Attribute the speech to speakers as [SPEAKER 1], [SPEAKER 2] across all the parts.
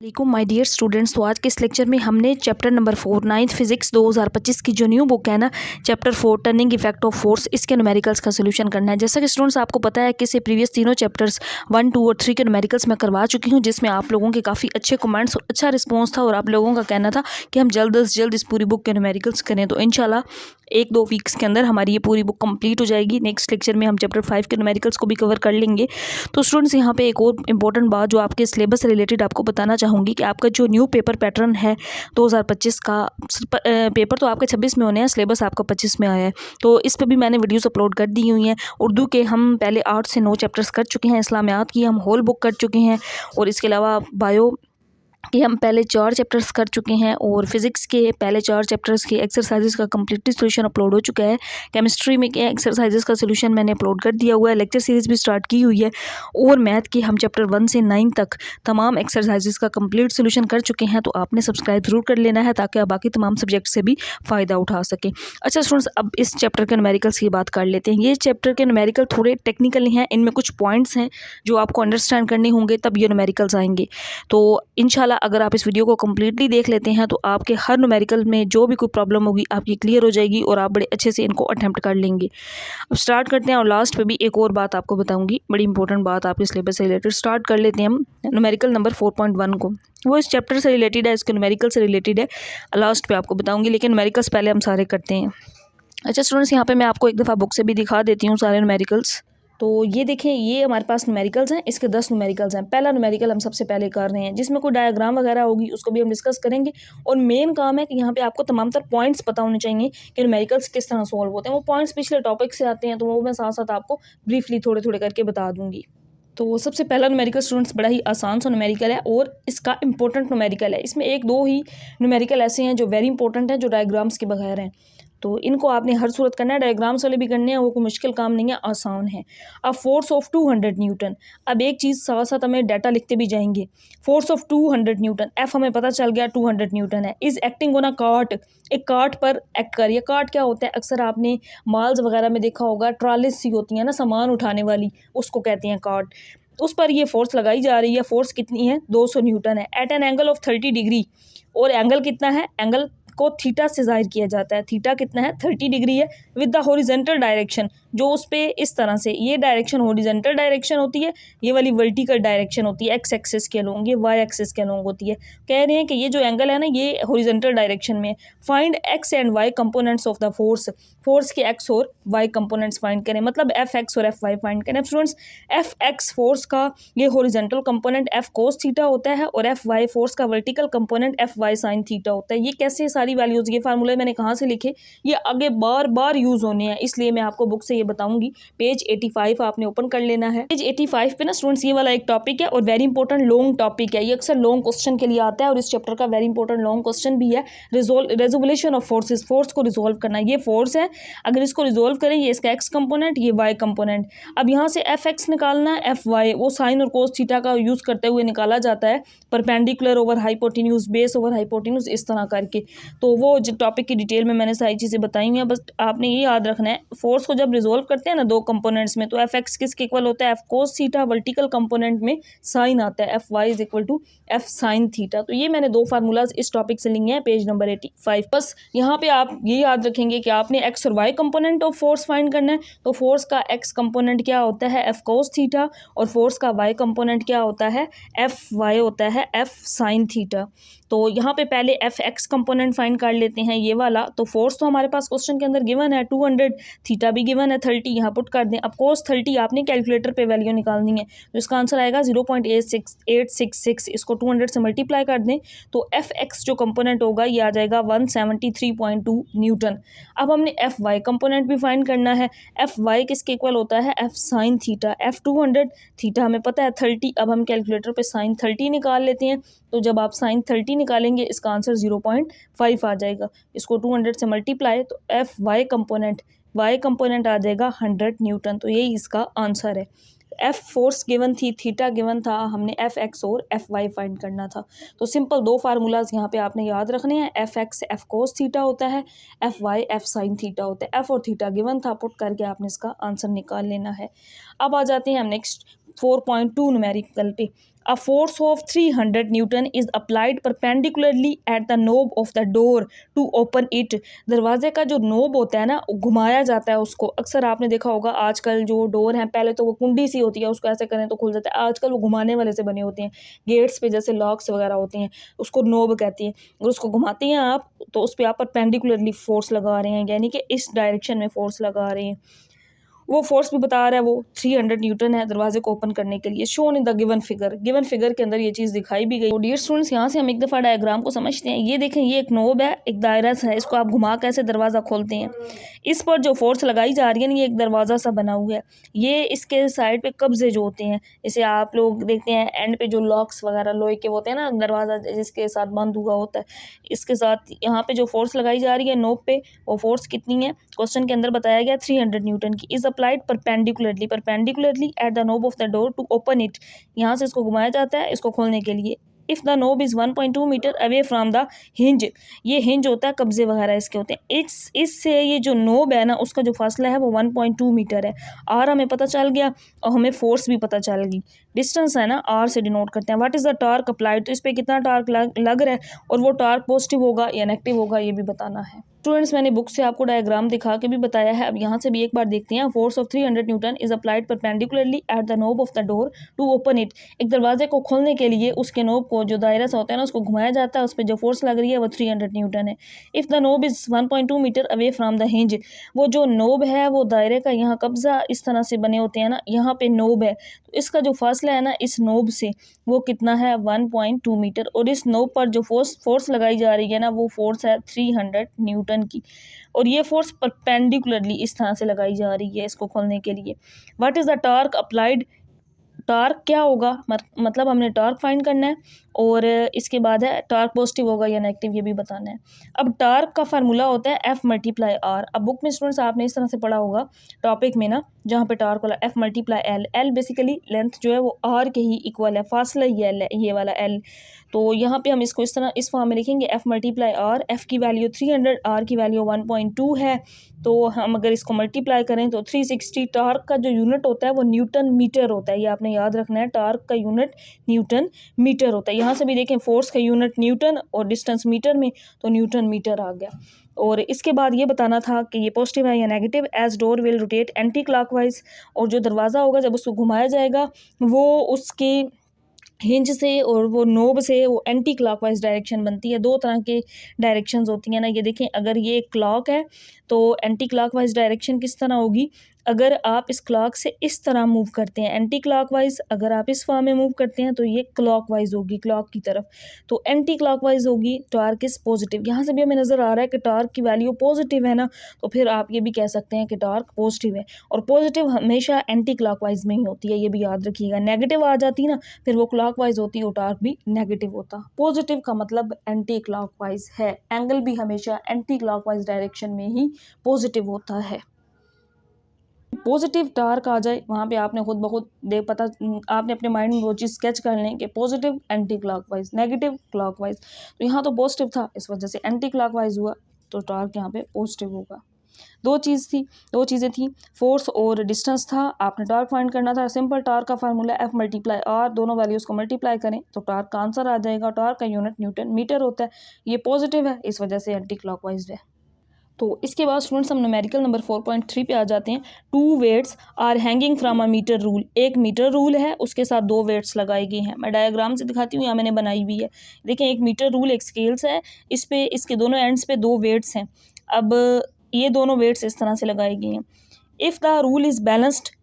[SPEAKER 1] My dear students, तो आज के इस लेक्चर में हमने चैप्टर नंबर 4 नाइन्थ फिजिक्स 2025 की जो न्यू बुक है ना, chapter 4 turning effect of force, इसके न्यूमेरिकल्स का सोल्यूशन करना है। जैसा कि स्टूडेंट्स आपको पता है कि इससे प्रीवियस तीनों चैप्टर्स 1, 2 और 3 के न्यूमेरिकल्स मैं करवा चुकी हूँ, जिसमें आप लोगों के काफ़ी अच्छे कमेंट्स और अच्छा रिस्पॉन्स था और आप लोगों का कहना था कि हम जल्द से जल्द इस पूरी बुक के न्यूमेरिकल्स करें। तो इंशाल्लाह 1-2 वीक्स के अंदर हमारी ये पूरी बुक कंप्लीट हो जाएगी। नेक्स्ट लेक्चर में हम चैप्टर 5 के न्यूमेरिकल्स को भी कवर कर लेंगे। तो स्टूडेंट्स यहाँ पे एक और इंपॉर्टेंट बात जो आपके सिलेबस से रिलेटेड आपको बताना चाहूँगी कि आपका जो न्यू पेपर पैटर्न है 2025 का, पेपर तो आपके 26 में होने हैं, सिलेबस आपका 25 में आया है। तो इस पर भी मैंने वीडियोस अपलोड कर दी हुई हैं। उर्दू के हम पहले 8 से 9 चैप्टर्स कर चुके हैं, इस्लामियात की हम होल बुक कर चुके हैं, और इसके अलावा बायो कि हम पहले 4 चैप्टर्स कर चुके हैं, और फिजिक्स के पहले 4 चैप्टर्स के एक्सरसाइजेस का कंप्लीटली सोल्यूशन अपलोड हो चुका है। केमिस्ट्री में के एक्सरसाइजेस का सोल्यूशन मैंने अपलोड कर दिया हुआ है, लेक्चर सीरीज़ भी स्टार्ट की हुई है, और मैथ के हम चैप्टर 1 से 9 तक तमाम एक्सरसाइजेस का कंप्लीट सोल्यूशन कर चुके हैं। तो आपने सब्सक्राइब जरूर कर लेना है ताकि आप बाकी तमाम सब्जेक्ट से भी फ़ायदा उठा सकें। अच्छा स्टूडेंट्स, अब इस चैप्टर के न्यूमेरिकल्स की बात कर लेते हैं। ये चैप्टर के न्यूमेरिकल थोड़े टेक्निकल हैं, इनमें कुछ पॉइंट्स हैं जो आपको अंडरस्टैंड करने होंगे, तब ये न्यूमेरिकल्स आएंगे। तो इंशाल्लाह अगर आप इस वीडियो को कंप्लीटली देख लेते हैं तो आपके हर न्यूमेरिकल में जो भी कोई प्रॉब्लम होगी आपकी क्लियर हो जाएगी और आप बड़े अच्छे से इनको अटेम्प्ट कर लेंगे। अब स्टार्ट करते हैं, और लास्ट पे भी एक और बात आपको बताऊंगी, बड़ी इंपॉर्टेंट बात आपके सिलेबस से रिलेटेड। स्टार्ट कर लेते हैं हम न्यूमेरिकल नंबर 4.1 को। वो इस चैप्टर से रिलेटेड है, इसके न्यूमेरिकल से रिलेटेड है, लास्ट पे आपको बताऊंगी, लेकिन न्यूमेरिकल्स पहले हम सारे करते हैं। अच्छा स्टूडेंट्स, यहाँ पे मैं आपको एक दफ़ा बुक से भी दिखा देती हूँ सारे न्यूमेरिकल्स। तो ये देखें, ये हमारे पास न्यूमेरिकल्स हैं, इसके 10 न्यूमेरिकल्स हैं। पहला न्यूमेरिकल हम सबसे पहले कर रहे हैं, जिसमें कोई डायग्राम वगैरह होगी उसको भी हम डिस्कस करेंगे, और मेन काम है कि यहाँ पे आपको तमाम तर पॉइंट्स पता होने चाहिए कि न्यूमेरिकल्स किस तरह सॉल्व होते हैं। वो पॉइंट्स पिछले टॉपिक से आते हैं, तो वो मैं साथ साथ आपको ब्रीफली थोड़े थोड़े करके बता दूंगी। तो सबसे पहला न्यूमेरिकल स्टूडेंट्स बड़ा ही आसान सा न्यूमेरिकल है, और इसका इंपॉर्टेंट न्यूमेरिकल है। इसमें 1-2 ही न्यूमेरिकल ऐसे हैं जो वेरी इंपॉर्टेंट हैं, जो डायग्राम्स के बगैर हैं। तो इनको आपने हर सूरत करना है, डायग्राम्स वाले भी करने हैं, वो कोई मुश्किल काम नहीं है, आसान है। अब फोर्स ऑफ 200 न्यूटन, अब एक चीज़ साथ साथ हमें डाटा लिखते भी जाएंगे। फोर्स ऑफ 200 न्यूटन, एफ हमें पता चल गया 200 न्यूटन है, is acting on a cart, एक कार्ट पर एक्ट कर रही है। कार्ट क्या होता है, अक्सर आपने मॉल्स वगैरह में देखा होगा, ट्रॉलीज सी होती है ना सामान उठाने वाली, उसको कहते हैं कार्ट। उस पर ये फोर्स लगाई जा रही है, फोर्स कितनी है, 200 न्यूटन है, at an angle of 30 degree, और एंगल कितना है, एंगल को थीटा से जाहिर किया जाता है। थीटा कितना है, 30 डिग्री है, विद द हॉरिजॉन्टल डायरेक्शन, जो उस पे इस तरह से, ये डायरेक्शन हॉरिजॉन्टल डायरेक्शन होती है, ये वाली वर्टिकल डायरेक्शन होती है, एक्स एक्सिस के अलोंग, ये वाई एक्सिस के अलोंग होती है। कह रहे हैं कि ये जो एंगल है ना, ये हॉरिजॉन्टल डायरेक्शन में। Find x and y components of the force, force के एक्स और वाई कंपोनेंट्स फाइंड करें, मतलब एफ एक्स और एफ वाई फाइंड करें। स्टूडेंट्स, एफ एक्स फोर्स का ये horizontal component F cos theta होता है, और एफ वाई फोर्स का vertical component F y sine theta होता है। ये कैसे सारी वैल्यूज़, ये फार्मूले मैंने कहाँ से लिखे, ये आगे बार बार यूज़ होने हैं, इसलिए मैं आपको बुक से ये बताऊंगी। पेज 85 आपने ओपन कर लेना है। पेज 85 पे ना स्टूडेंट्स ये वाला एक टॉपिक है, और वेरी इंपॉर्टेंट लॉन्ग टॉपिक है, ये अक्सर लॉन्ग क्वेश्चन के लिए आता है, और इस चैप्टर का वेरी इंपॉर्टेंट लॉन्ग क्वेश्चन भी है। रेजोल्यूशन ऑफ फोर्सेस, फोर्स को रिजोल्व करना। ये फोर्स है, अगर इसको रिजोल्व करें, ये इसका एक्स कंपोनेंट, ये वाई कंपोनेंट। अब यहाँ से एफ एक्स निकालना है, एफ वाई वो साइन और कोस थीटा का यूज़ करते हुए निकाला जाता है, perpendicular over hypotenuse, base over hypotenuse, इस तरह करके। तो वो जो टॉपिक की डिटेल में मैंने सारी चीज़ें बताई हुई हैं, बस आपने ये याद रखना है, फोर्स को जब रिजोल्व करते हैं ना दो कंपोनेंट्स में, तो एफ एक्स किसके इक्वल होता है, F cos theta, vertical component में साइन आता है, F y is equal to F sine theta. तो ये मैंने 2 फार्मूलाज इस टॉपिक से लिए हैं, पेज नंबर 85। बस यहाँ पे आप ये याद रखेंगे कि आपने एक्स और y component of force find करना है। तो फोर्स का एक्स कंपोनेंट क्या होता है, एफ कोस थीटा, और फोर्स का वाई कंपोनेंट क्या होता है, एफ वाई होता है एफ साइन थीटा। तो यहाँ पे पहले एफ एक्स कंपोनेंट फाइंड कर लेते हैं, ये वाला। तो फोर्स तो हमारे पास क्वेश्चन के अंदर गिवन है 200, थीटा भी गिवन है 30, यहाँ पुट कर दें। अब कोस 30 आपने कैलकुलेटर पे वैल्यू निकालनी है, तो इसका आंसर आएगा 0.866, इसको 200 से मल्टीप्लाई कर दें, तो एफ एक्स जो कंपोनेंट होगा ये आ जाएगा 173.2 न्यूटन। अब हमने एफ वाई कंपोनेंट भी फाइंड करना है, एफ वाई किसके इक्वल होता है, F sine theta, F 200, theta हमें पता है 30, अब हम कैलकुलेटर पे साइन 30 निकाल लेते हैं। तो जब आप साइन 30 निकालेंगे, इसका आंसर 0.5 आ जाएगा, इसको 200 से मल्टीप्लाई, तो एफ वाई कंपोनेंट आ जाएगा 100 न्यूटन। तो यही इसका आंसर है। एफ फोर्स गिवन थी, थीटा गिवन था, हमने एफ एक्स और एफ वाई फाइंड करना था। तो सिंपल 2 फार्मूलाज यहाँ पे आपने याद रखने हैं, F x F cos theta होता है, F y F sine theta होता है। एफ और थीटा गिवन था, पुट करके आपने इसका आंसर निकाल लेना है। अब आ जाते हैं हम नेक्स्ट 4.2 न्यूमेरिकल पे। A force of 300 Newton is applied perpendicularly at the knob of the door to open it। दरवाजे का जो नोब होता है ना, घुमाया जाता है उसको। अक्सर आपने देखा होगा आजकल जो डोर हैं, पहले तो वो कुंडी सी होती है, उसको ऐसे करें तो खुल जाता है। आजकल वो घुमाने वाले से बने होते हैं, गेट्स पे जैसे लॉक्स वगैरह होते हैं, उसको नोब कहती हैं। अगर उसको घुमाती हैं आप तो उस पर आप परपेंडिकुलरली फोर्स लगा रहे हैं, यानी कि इस डायरेक्शन में फोर्स लगा रहे हैं। वो फोर्स भी बता रहा है, वो 300 न्यूटन है दरवाजे को ओपन करने के लिए। Shown in the given figure के अंदर ये चीज़ दिखाई भी गई। तो डियर स्टूडेंट्स, यहाँ से हम एक दफ़ा डायग्राम को समझते हैं। ये देखें, ये एक नोब है, एक दायरा है, इसको आप घुमा कैसे दरवाज़ा खोलते हैं। इस पर जो फोर्स लगाई जा रही है ना, ये एक दरवाज़ा सा बना हुआ है। ये इसके साइड पे कब्जे जो होते हैं, जैसे आप लोग देखते हैं एंड पे जो लॉक्स वगैरह लोहे के होते हैं ना, दरवाज़ा जिसके साथ बंद हुआ होता है, इसके साथ यहाँ पे जो फोर्स लगाई जा रही है नोब पे, वो फोर्स कितनी है क्वेश्चन के अंदर बताया गया 300 न्यूटन की। Is applied perpendicularly at the knob of the door to open it. यहाँ से इसको घुमाया जाता है इसको खोलने के लिए। If the knob is 1.2 metre away from the hinge, ये हिंज होता है, कब्जे वगैरह इसके होते हैं। इससे ये जो नोब है ना, उसका जो फासला है वो 1.2 मीटर है। आर हमें पता चल गया और हमें फोर्स भी पता चल गई। डिस्टेंस है ना, आर से डिनोट करते हैं। What is the torque applied, तो इस पर कितना टार्क लग रहा है और वो टार्क पॉजिटिव होगा या नेगेटिव होगा, ये भी बताना है। स्टूडेंट्स, मैंने बुक से आपको डायग्राम दिखा के भी बताया है। अब यहाँ से भी एक बार देखते हैं। Force of 300 newton is applied perpendicularly at the knob of the door to open it. एक दरवाजे को खोलने के लिए उसके नोब को, जो दायरा सा होता है ना, उसको घुमाया जाता है। उस पर जो फोर्स लग रही है वो 300 न्यूटन है। If the knob is 1.2 metre away from the hinge, वो जो नोब है वो दायरे का, यहाँ कब्जा इस तरह से बने होते हैं ना, यहाँ पे नोब है, तो इसका जो फासला है ना इस नोब से वो कितना है 1.2 मीटर। और इस नोब पर जो फोर्स लगाई जा रही है ना, वो फोर्स है 300 न्यूटन की। और ये फोर्स परपेंडिकुलरली इस तरह से लगाई जा रही है इसको खोलने के लिए। What is the torque applied, torque क्या होगा, मतलब हमने टार्क फाइंड करना है। और इसके बाद है टार्क पॉजिटिव होगा या नेगेटिव, ये भी बताना है। अब टार्क का फार्मूला होता है F मल्टीप्लाई आर। अब बुक में स्टूडेंट्स आपने इस तरह से पढ़ा होगा टॉपिक में ना, जहाँ पे टार्क वाला F multiply L. L basically length जो है वो आर के ही इक्वल है, फासला ही एल है, ये वाला एल। तो यहाँ पे हम इसको इस तरह इस फॉर्म में लिखेंगे F मल्टीप्लाई आर। एफ़ की वैल्यू 300, आर की वैल्यू 1.2 है। तो हम अगर इसको मल्टीप्लाई करें तो 360। टार्क का जो यूनिट होता है वो न्यूटन मीटर होता है, ये आपने याद रखना है। टार्क का यूनिट न्यूटन मीटर होता है। यहाँ से भी देखें फोर्स का यूनिट न्यूटन और डिस्टेंस मीटर में, तो न्यूटन मीटर आ गया। और इसके बाद ये बताना था कि ये पॉजिटिव है या negative. As door will rotate anti clockwise, और जो दरवाज़ा होगा जब उसको घुमाया जाएगा वो उसके हिंज से और वो नोब से वो एंटी क्लॉकवाइज डायरेक्शन बनती है। दो तरह के डायरेक्शंस होती हैं ना, ये देखें, अगर ये क्लॉक है तो एंटी क्लॉकवाइज डायरेक्शन किस तरह होगी, अगर आप इस क्लॉक से इस तरह मूव करते हैं एंटी क्लॉकवाइज, अगर आप इस फॉर्म में मूव करते हैं तो ये क्लॉकवाइज होगी, क्लॉक की तरफ। तो एंटी क्लॉकवाइज होगी, टार्क इज पॉजिटिव। यहाँ से भी हमें नज़र आ रहा है कि टार्क की वैल्यू पॉजिटिव है ना, तो फिर आप ये भी कह सकते हैं कि टार्क पॉजिटिव है। और पॉजिटिव हमेशा एंटी क्लॉकवाइज में ही होती है, ये भी याद रखिएगा। नेगेटिव आ जाती ना, फिर वो क्लॉकवाइज होती, वो टार्क भी नेगेटिव होता। पॉजिटिव का मतलब एंटी क्लॉकवाइज है, एंगल भी हमेशा एंटी क्लॉकवाइज डायरेक्शन में ही पॉजिटिव होता है। पॉजिटिव टार्क आ जाए वहाँ पे आपने खुद ब खुद आपने अपने माइंड में वो चीज़ स्केच कर लें कि positive anti clockwise, negative clockwise. तो यहाँ तो पॉजिटिव था, इस वजह से एंटी क्लॉकवाइज हुआ, तो टार्क यहाँ पे पॉजिटिव होगा। दो चीज़ें थी, फोर्स और डिस्टेंस था, आपने टार्क फाइंड करना था। सिंपल टार्क का फार्मूला F मल्टीप्लाई आर, दोनों वैल्यूज़ को मल्टीप्लाई करें तो टार्क का आंसर आ जाएगा। टार्क का यूनिट न्यूटन मीटर होता है, ये पॉजिटिव है, इस वजह से एंटी क्लॉकवाइज है। तो इसके बाद स्टूडेंट्स हम न्यूमेरिकल नंबर 4.3 पे आ जाते हैं। 2 weights are hanging from a metre rule, एक मीटर रूल है, उसके साथ 2 वेट्स लगाई गई हैं। मैं डायग्राम से दिखाती हूँ, यहाँ मैंने बनाई हुई है। देखें, एक मीटर रूल एक स्केल्स है, इस पे इसके दोनों एंड्स पे 2 वेट्स हैं। अब ये दोनों वेट्स इस तरह से लगाई गई हैं। If the rule is balanced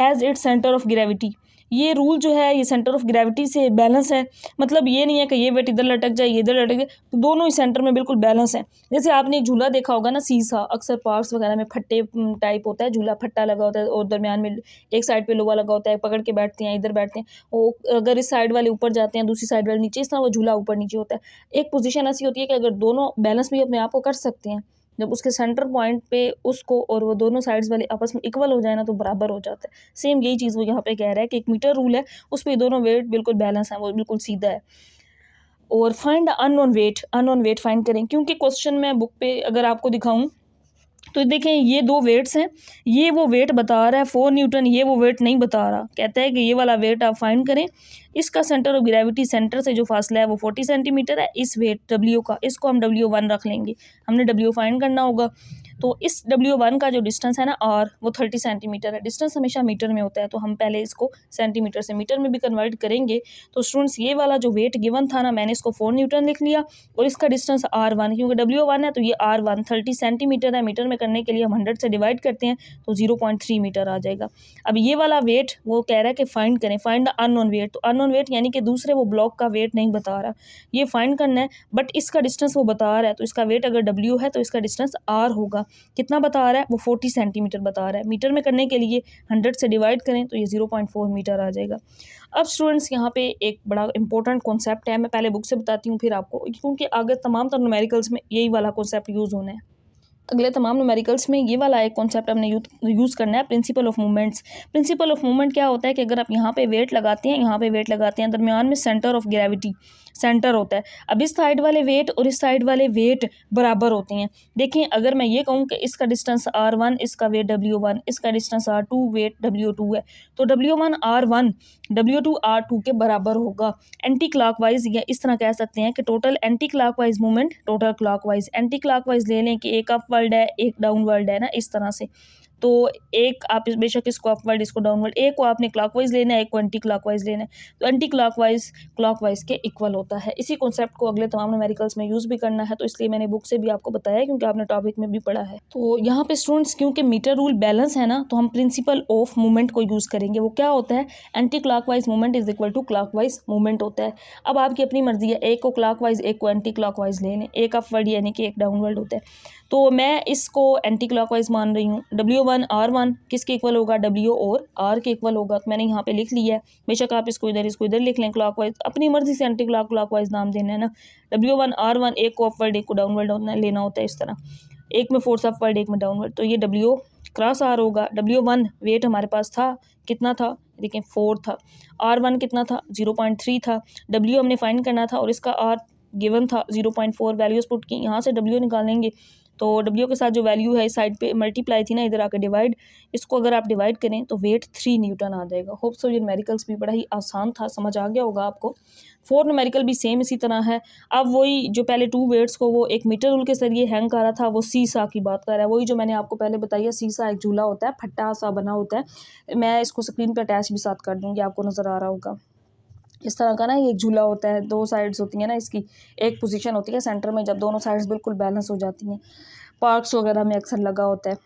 [SPEAKER 1] as its centre of gravity, ये रूल जो है ये सेंटर ऑफ ग्रेविटी से बैलेंस है, मतलब ये नहीं है कि ये वेट इधर लटक जाए, ये इधर लटक जाए, तो दोनों ही सेंटर में बिल्कुल बैलेंस है। जैसे आपने एक झूला देखा होगा ना, सीसा, अक्सर पार्क्स वगैरह में फट्टे टाइप होता है, झूला फट्टा लगा होता है और दरमियान में एक साइड पे लोहा लगा होता है, पकड़ के बैठते हैं, इधर बैठते हैं, और अगर इस साइड वाले ऊपर जाते हैं, दूसरी साइड वाले नीचे, इस तरह वो झूला ऊपर नीचे होता है। एक पोजीशन ऐसी होती है कि अगर दोनों बैलेंस भी अपने आप को कर सकते हैं, जब उसके सेंटर पॉइंट पे उसको और वो दोनों साइड्स वाले आपस में इक्वल हो जाए ना, तो बराबर हो जाता है। सेम यही चीज़ वो यहाँ पे कह रहा है कि एक मीटर रूल है, उस पर दोनों वेट बिल्कुल बैलेंस है, वो बिल्कुल सीधा है। और फाइंड अननोन वेट फाइंड करें, क्योंकि क्वेश्चन में बुक पे अगर आपको दिखाऊं तो देखें ये दो वेट्स हैं, ये वो वेट बता रहा है 4 न्यूटन, ये वो वेट नहीं बता रहा। कहता है कि ये वाला वेट आप फाइंड करें, इसका सेंटर ऑफ ग्रेविटी सेंटर से जो फासला है वो 40 सेंटीमीटर है, इस वेट डब्ल्यू का, इसको हम W1 रख लेंगे, हमने डब्ल्यू फाइंड करना होगा। तो इस W1 का जो डिस्टेंस है ना R, वो 30 सेंटीमीटर है। डिस्टेंस हमेशा मीटर में होता है, तो हम पहले इसको सेंटीमीटर से मीटर में भी कन्वर्ट करेंगे। तो स्टूडेंट्स ये वाला जो वेट गिवन था ना, मैंने इसको 4 न्यूटन लिख लिया, और इसका डिस्टेंस R1, क्योंकि W1 है तो ये R1 30 सेंटीमीटर है। मीटर में करने के लिए हम 100 से डिवाइड करते हैं तो 0.3 मीटर आ जाएगा। अब ये वाला वेट वो कह रहा है कि फाइंड करें, फाइंड द अननोन वेट। तो अननोन वेट यानी कि दूसरे वो ब्लॉक का वेट नहीं बता रहा, ये फाइंड करना है, बट इसका डिस्टेंस वो बता रहा है। तो इसका वेट अगर W है तो इसका डिस्टेंस R होगा। कितना बता रहा है वो 40 सेंटीमीटर बता रहा है। मीटर में करने के लिए 100 से डिवाइड करें तो ये 0.4 मीटर आ जाएगा। अब स्टूडेंट्स यहाँ पे एक बड़ा इंपॉर्टेंट कॉन्सेप्ट है, मैं पहले बुक से बताती हूँ फिर आपको, क्योंकि आगे तमाम तर न्यूमेरिकल्स में यही वाला कॉन्सेप्ट यूज़ होना है। अगले तमाम न्यूमेरिकल्स में ये वाला एक कॉन्सेप्ट हमने यूज़ करना है, principle of movements. Principal of movement क्या होता है कि अगर आप यहाँ पे वेट लगाते हैं, यहाँ पे वेट लगाते हैं, दरमियान में सेंटर ऑफ ग्रेविटी सेंटर होता है। अब इस साइड वाले वेट और इस साइड वाले वेट बराबर होते हैं। देखिए अगर मैं ये कहूँ कि इसका डिस्टेंस R1, इसका वेट W1, इसका डिस्टेंस R2, वेट W2 है, तो W1 R1 W2 R2 के बराबर होगा। एंटी क्लॉकवाइज या इस तरह कह सकते हैं कि total anti clockwise movement total clockwise. Anti clockwise ले लें कि एक अपवर्ड है एक डाउनवर्ड है ना, इस तरह से। तो एक आप बेशक इसको अपवर्ड इसको डाउनवर्ड, एक को आपने क्लॉकवाइज लेना है, एक को एंटी क्लॉकवाइज लेना है। तो एंटी क्लॉकवाइज क्लॉकवाइज के इक्वल होता है। इसी कॉन्सेप्ट को अगले तमाम न्यूमेरिकल्स में यूज़ भी करना है, तो इसलिए मैंने बुक से भी आपको बताया क्योंकि आपने टॉपिक में भी पढ़ा है। तो यहाँ पे स्टूडेंट्स क्योंकि मीटर रूल बैलेंस है ना, तो हम प्रिंसिपल ऑफ मूवमेंट को यूज़ करेंगे। वो क्या होता है, anti clockwise movement is equal to clockwise movement होता है। अब आपकी अपनी मर्जी है, एक को क्लॉकवाइज एक को एंटी क्लॉकवाइज ले लें, एक अपवर्ड यानी कि एक डाउनवर्ड होता है। तो मैं इसको एंटी क्लॉकवाइज मान रही हूँ। W1 R1 किसके इक्वल होगा, W और R के इक्वल होगा। तो मैंने यहाँ पे लिख लिया है, बेशक आप इसको इधर लिख लें, क्लॉकवाइज अपनी मर्जी से एंटी क्लॉकवाइज नाम देना है ना। W1 R1 एक को अपवर्ड एक को डाउनवर्ड लेना होता है, इस तरह एक में फोर्स अपवर्ड एक में डाउनवर्ड। तो ये W क्रॉस R होगा। W1 वेट हमारे पास था, कितना था, देखिए 4 था। R1 कितना था, 0.3 था। W हमने फाइंड करना था और इसका R गिवन था 0.4। वैल्यूज पुट की, यहाँ से W निकालेंगे तो W के साथ जो वैल्यू है इस साइड पे मल्टीप्लाई थी ना, इधर आकर डिवाइड, इसको अगर आप डिवाइड करें तो वेट 3 न्यूटन आ जाएगा। होप सो ये न्यूमेरिकल्स भी बड़ा ही आसान था, समझ आ गया होगा आपको। 4 न्यूमेरिकल भी सेम इसी तरह है। अब वही जो पहले 2 वेट्स को वो एक मीटर रूल के जरिए हैंग कर रहा था, वो सीसा की बात कर रहा है। वही जो मैंने आपको पहले बताया, सीसा एक झूला होता है, फट्टा सा बना होता है। मैं इसको स्क्रीन पर अटैच भी साथ कर दूँगी, आपको नज़र आ रहा होगा। इस तरह का ना ये एक झूला होता है, 2 साइड्स होती हैं ना इसकी, एक पोजीशन होती है सेंटर में, जब दोनों साइड्स बिल्कुल बैलेंस हो जाती हैं। पार्क्स वगैरह में अक्सर लगा होता है।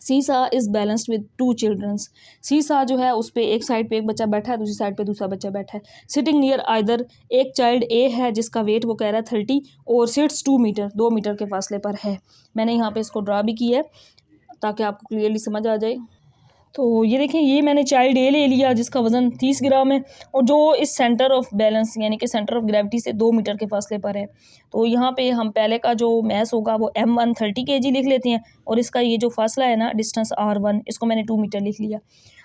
[SPEAKER 1] सीसा इज़ बैलेंस्ड विद 2 चिल्ड्रंस। सीसा जो है उस पर एक साइड पे एक बच्चा बैठा है, दूसरी साइड पे दूसरा बच्चा बैठा है। सिटिंग नियर आइदर, एक चाइल्ड ए है जिसका वेट वो कह रहा है 30 और सिट्स 2 मीटर, 2 मीटर के फासले पर है। मैंने यहाँ पे इसको ड्रा भी किया है ताकि आपको क्लियरली समझ आ जाए। तो ये देखें, ये मैंने चाइल्ड ए ले लिया जिसका वज़न 30 ग्राम है और जो इस सेंटर ऑफ बैलेंस यानी कि सेंटर ऑफ ग्रेविटी से 2 मीटर के फासले पर है। तो यहाँ पे हम पहले का जो मैस होगा वो M1 30 kg लिख लेते हैं, और इसका ये जो फासला है ना डिस्टेंस R1, इसको मैंने 2 मीटर लिख लिया।